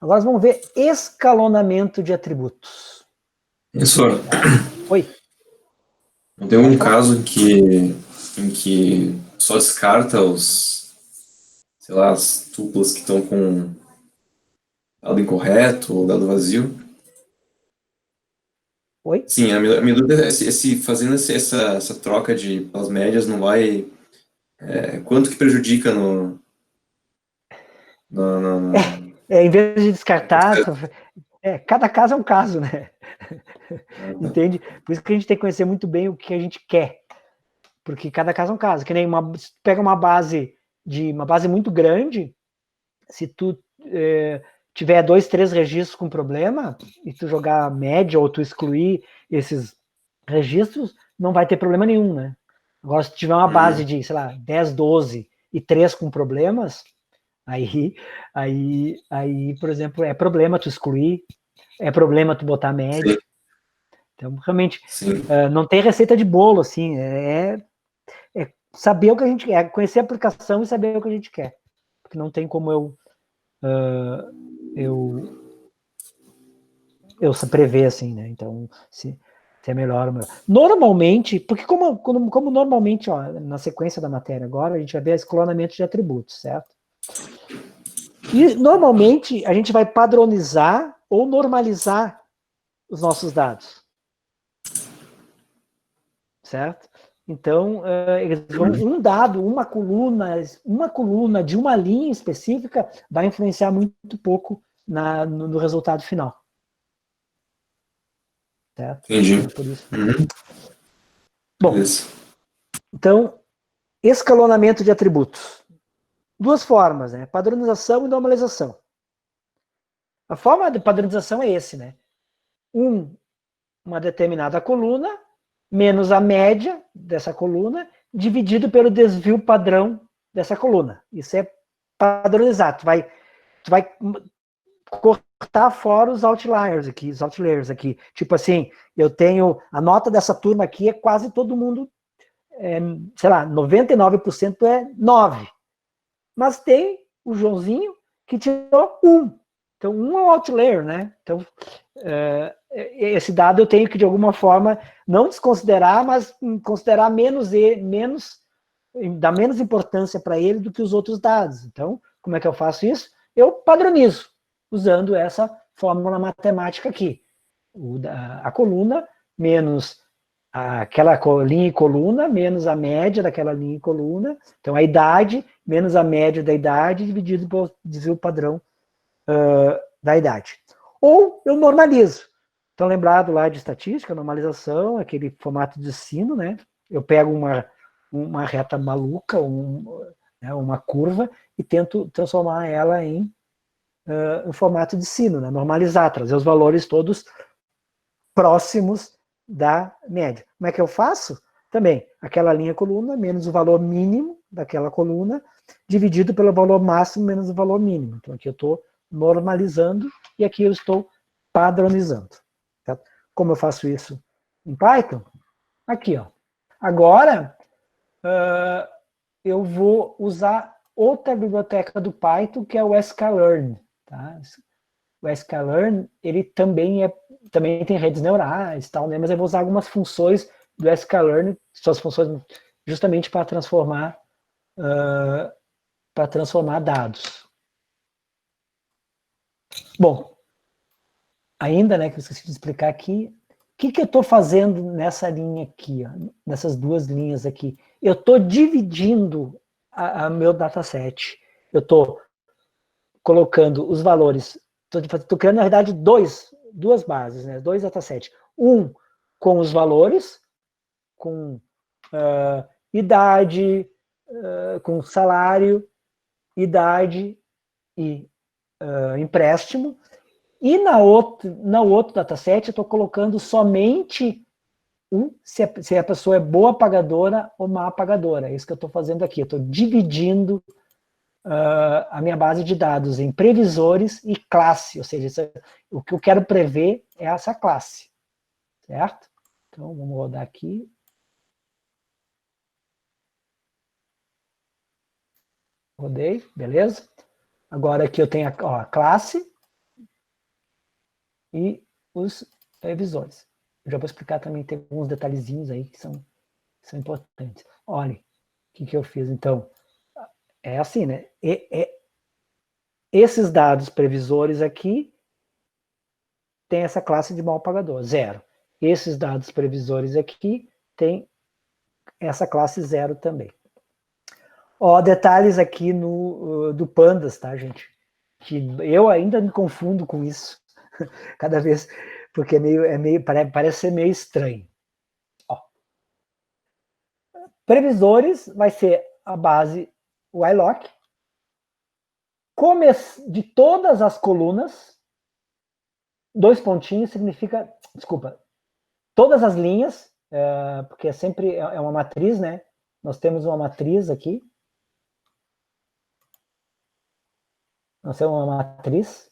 Agora vamos ver escalonamento de atributos. Professor, Oi. tem um caso em que só descarta sei lá, as tuplas que estão com dado incorreto ou dado vazio? Oi? Sim, a minha dúvida é fazendo essa troca pelas médias não vai... quanto que prejudica no... Em vez de descartar, cada caso é um caso, né? Entende? Por isso que a gente tem que conhecer muito bem o que a gente quer. Porque cada caso é um caso. Que nem se tu pega uma base muito grande, se tu tiver 2, 3 registros com problema, e tu jogar média ou tu excluir esses registros, não vai ter problema nenhum, né? Agora, se tu tiver uma base de, sei lá, 10, 12 e 3 com problemas, aí, por exemplo, é problema tu excluir, é problema tu botar média. Sim, Então, realmente, sim. não tem receita de bolo, assim, saber o que a gente quer, conhecer a aplicação e saber o que a gente quer. Porque não tem como eu prever, assim, né? Então, se é melhor ou melhor. Normalmente, porque como normalmente, ó, na sequência da matéria agora, a gente vai ver escalonamento de atributos, certo? E, normalmente, a gente vai padronizar ou normalizar os nossos dados, certo? Então, eles vão, um dado, uma coluna de uma linha específica vai influenciar muito pouco no resultado final. Certo? Entendi. Então, é por isso. Bom, Beleza. então, escalonamento de atributos. Duas formas, né? Padronização e normalização. A forma de padronização é esse, né? Uma determinada coluna, menos a média dessa coluna, dividido pelo desvio padrão dessa coluna. Isso é padronizar. Tu vai cortar fora os outliers aqui. Tipo assim, eu tenho a nota dessa turma aqui é quase todo mundo, sei lá, 99% é 9. Mas tem o Joãozinho que tirou 1. Então, 1 é um outlier, né? Então, esse dado eu tenho que, de alguma forma, não desconsiderar, mas considerar dar menos importância para ele do que os outros dados. Então, como é que eu faço isso? Eu padronizo, usando essa fórmula matemática aqui. A coluna menos aquela linha e coluna, menos a média daquela linha e coluna. Então, a idade menos a média da idade, dividido por desvio padrão da idade. Ou eu normalizo. Então, lembrado lá de estatística, normalização, aquele formato de sino, né? Eu pego uma reta maluca, uma curva, e tento transformar ela em formato de sino, né? Normalizar, trazer os valores todos próximos da média. Como é que eu faço? Também, aquela linha coluna menos o valor mínimo daquela coluna, dividido pelo valor máximo menos o valor mínimo. Então, aqui eu estou normalizando e aqui eu estou padronizando. Certo? Como eu faço isso em Python? Aqui, ó. Agora, eu vou usar outra biblioteca do Python, que é o sklearn. Tá? O sklearn, ele também tem redes neurais, tal, né? Mas eu vou usar algumas funções do sklearn, suas funções justamente para transformar dados. Bom, ainda, né, que eu esqueci de explicar aqui, o que eu estou fazendo nessa linha aqui, ó, nessas duas linhas aqui? Eu estou dividindo a meu dataset. Eu estou colocando os valores, estou criando, na verdade, duas bases, né, dois datasets. Um com os valores, com idade, com salário, idade e empréstimo. E no outro dataset, eu estou colocando somente se a pessoa é boa pagadora ou má pagadora. É isso que eu estou fazendo aqui. Eu estou dividindo a minha base de dados em previsores e classe. Ou seja, o que eu quero prever é essa classe. Certo? Então, vamos rodar aqui. Rodei, beleza? Agora aqui eu tenho a classe, e os previsores. Eu já vou explicar também, tem alguns detalhezinhos aí que são importantes. Olha, o que eu fiz, então. É assim, né? Esses dados previsores aqui tem essa classe de mal pagador, 0. Esses dados previsores aqui tem essa classe 0 também. Ó, detalhes aqui do Pandas, tá, gente? Que eu ainda me confundo com isso. Cada vez, porque parece ser meio estranho. Ó. Previsores vai ser a base whilock. De todas as colunas, 2 pontinhos significa, desculpa, todas as linhas, porque sempre é uma matriz, né? Nós temos uma matriz aqui. Nós temos uma matriz.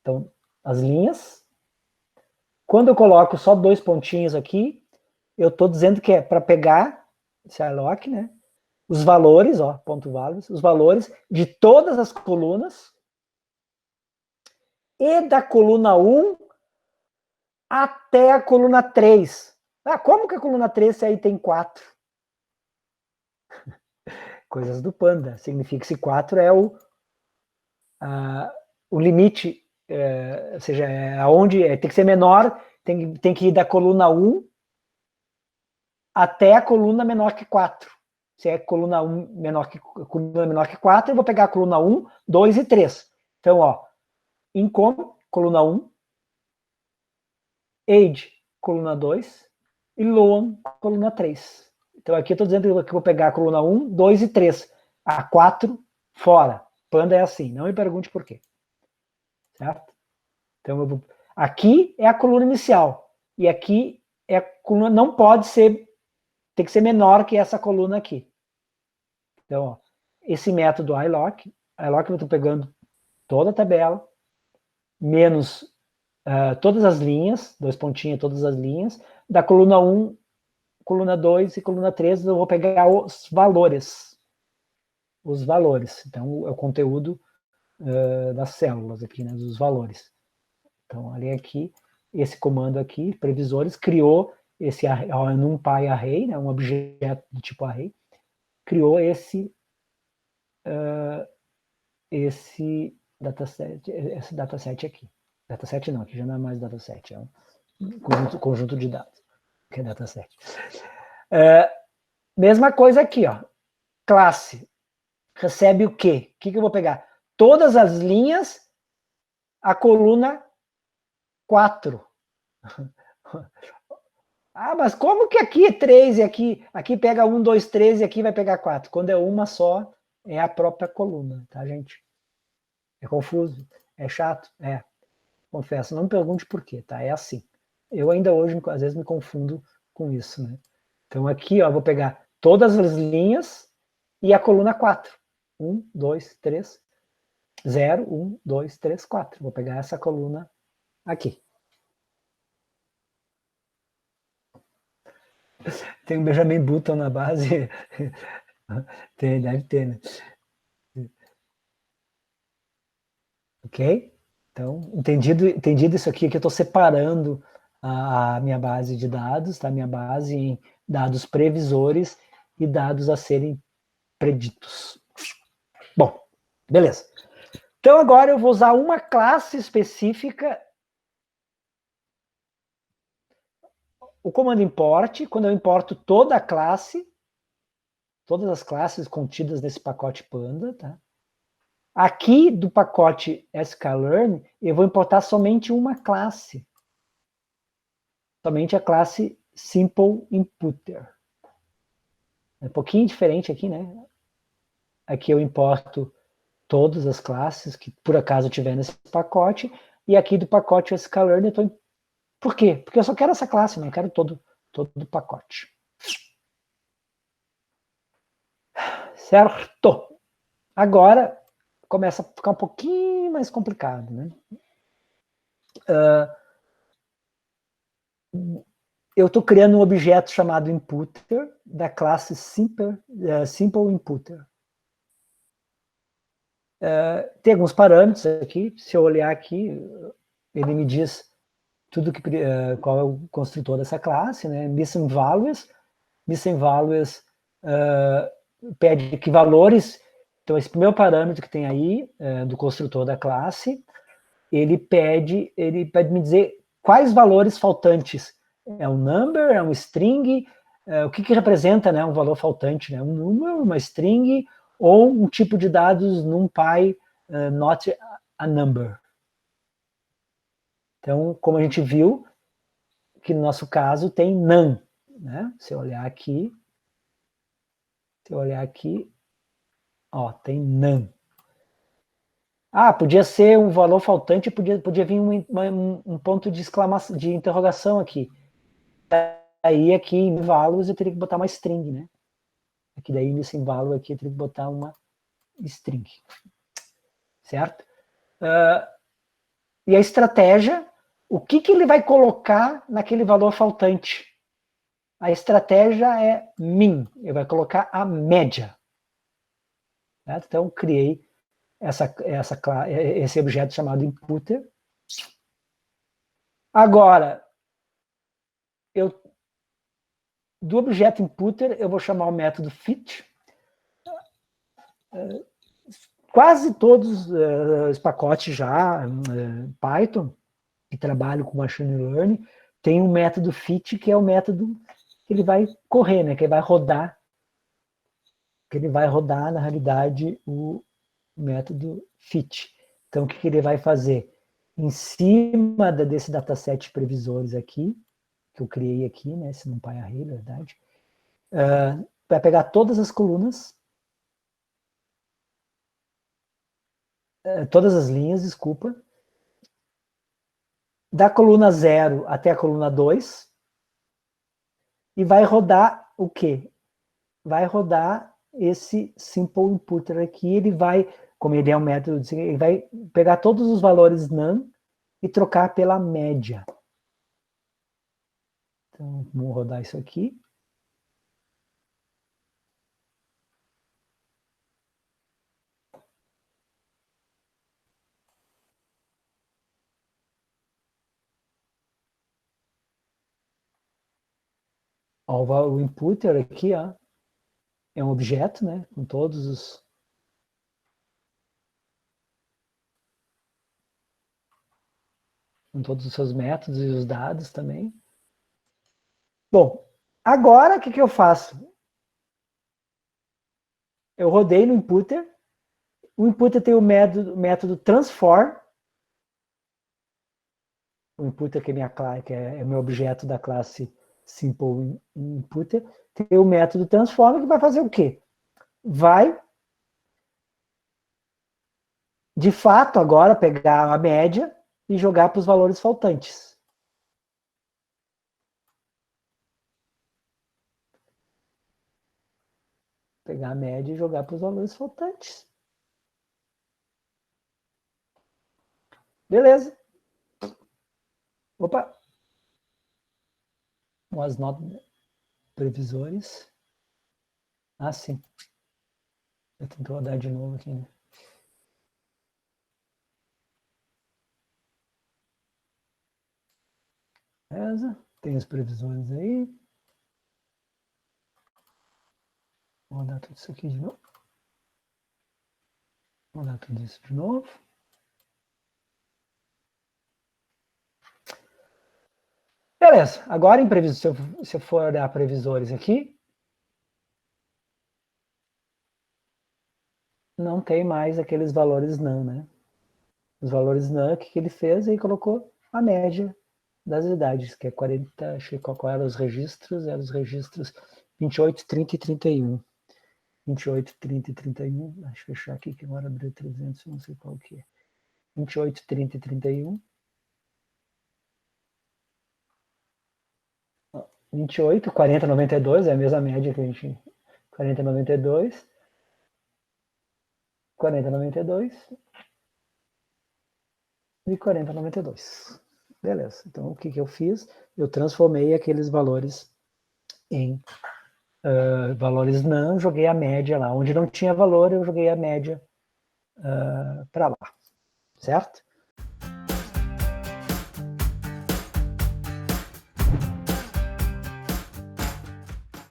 Então, as linhas. Quando eu coloco só 2 pontinhos aqui, eu estou dizendo que é para pegar esse whilock, né? Os valores, ó, ponto values, os valores de todas as colunas e da coluna 1 até a coluna 3. Ah, como que a coluna 3 aí tem 4? Coisas do Panda. Significa que esse 4 é o limite, ou seja, aonde tem que ser menor, tem que ir da coluna 1 até a coluna menor que 4. Se é coluna 1 coluna menor que 4, eu vou pegar a coluna 1, 2 e 3. Então, ó, income, coluna 1, age, coluna 2, e loan, coluna 3. Então, aqui eu estou dizendo que eu vou pegar a coluna 1, 2 e 3. A 4, fora. Panda é assim, não me pergunte por quê. Certo? Então, aqui é a coluna inicial. E aqui é a coluna, não pode ser, tem que ser menor que essa coluna aqui. Então, ó, esse método iLock eu estou pegando toda a tabela, menos todas as linhas, 2 pontinhos, todas as linhas, da coluna 1, coluna 2 e coluna 3, eu vou pegar os valores. Os valores. Então, é o conteúdo das células aqui, né, dos valores. Então, olha aqui, esse comando aqui, previsores, criou esse NumPy array, né, um objeto do tipo array, criou esse dataset aqui. Dataset não, aqui já não é mais dataset, é um conjunto de dados, que é dataset. Mesma coisa aqui, ó. Classe. Recebe o quê? O que eu vou pegar? Todas as linhas, a coluna 4. Ah, mas como que aqui é 3 e aqui pega 1, 2, 3 e aqui vai pegar 4? Quando é uma só, é a própria coluna, tá, gente? É confuso? É chato? É. Confesso, não me pergunte por quê, tá? É assim. Eu ainda hoje, às vezes, me confundo com isso, né? Então aqui, ó, vou pegar todas as linhas e a coluna 4. 1, 2, 3, 0, 1, 2, 3, 4. Vou pegar essa coluna aqui. Tem um Benjamin Button na base. Deve ter, né? Ok? Então, entendido isso aqui, que eu estou separando a minha base de dados, tá? Minha base em dados previsores e dados a serem preditos. Bom, beleza. Então, agora eu vou usar uma classe específica. O comando import, quando eu importo toda a classe, todas as classes contidas nesse pacote Panda, tá? Aqui do pacote sklearn, eu vou importar somente uma classe. Somente a classe SimpleInputter. É um pouquinho diferente aqui, né? Aqui eu importo todas as classes que por acaso tiver nesse pacote, e aqui do pacote sklearn eu estou... Por quê? Porque eu só quero essa classe, não quero todo o pacote. Certo? Agora começa a ficar um pouquinho mais complicado, né? Eu estou criando um objeto chamado Inputter da classe SimpleInputter. Tem alguns parâmetros aqui. Se eu olhar aqui, ele me diz tudo que, qual é o construtor dessa classe, né? Missing values pede que valores, então esse primeiro parâmetro que tem aí, do construtor da classe, ele pede me dizer quais valores faltantes. É um number, é um string, o que representa, né, um valor faltante, né? Um número, uma string, ou um tipo de dados NumPy not a number. Então, como a gente viu, que no nosso caso tem none, né? Se eu olhar aqui, ó, tem none. Ah, podia ser um valor faltante, podia vir um ponto de exclamação, de interrogação aqui. Aí aqui em values eu teria que botar uma string, né? Aqui daí nesse value aqui eu teria que botar uma string. Certo? E a estratégia, o que ele vai colocar naquele valor faltante? A estratégia é min, ele vai colocar a média. Certo? Então, criei esse objeto chamado inputter. Agora, do objeto inputter, eu vou chamar o método fit. Quase todos os pacotes já, Python, que trabalham com machine learning, tem um método fit, que é o método que ele vai correr, né? Que ele vai rodar, na realidade, o método fit. Então, o que ele vai fazer? Em cima desse dataset previsores aqui, que eu criei aqui, né? Esse NumPy Array, na verdade, vai pegar todas as colunas, todas as linhas, desculpa, da coluna 0 até a coluna 2, e vai rodar o quê? Vai rodar esse simple inputter aqui, ele vai, como ele é um método, ele vai pegar todos os valores none e trocar pela média. Então, vamos rodar isso aqui. Ó, o inputter aqui, ó, é um objeto, né, com todos os seus métodos e os dados também. Bom, agora o que eu faço? Eu rodei no inputter. O inputter tem o método transform. O inputter que é meu objeto da classe simple inputter. Tem o método transform que vai fazer o quê? Vai, de fato, agora pegar a média e jogar para os valores faltantes. Pegar a média e jogar para os valores faltantes. Beleza. Opa. Was not previsores. Ah, sim. Eu tenho que rodar de novo aqui, né? Beleza. Tem as previsões aí. Vou rodar tudo isso aqui de novo. Vou rodar tudo isso de novo. Beleza. Agora, se eu for olhar previsores aqui, não tem mais aqueles valores não, né? Os valores não, o que ele fez? Ele colocou a média das idades, que é 40, acho que qual eram os registros? Eram os registros 28, 30 e 31. 28, 30 e 31. Deixa eu fechar aqui, que agora abriu 300, não sei qual que é. 28, 30 e 31. 28, 40, 92, é a mesma média que a gente... 40, 92. 40, 92. E 40, 92. Beleza. Então, o que eu fiz? Eu transformei aqueles valores em valores não, joguei a média lá. Onde não tinha valor, eu joguei a média para lá. Certo?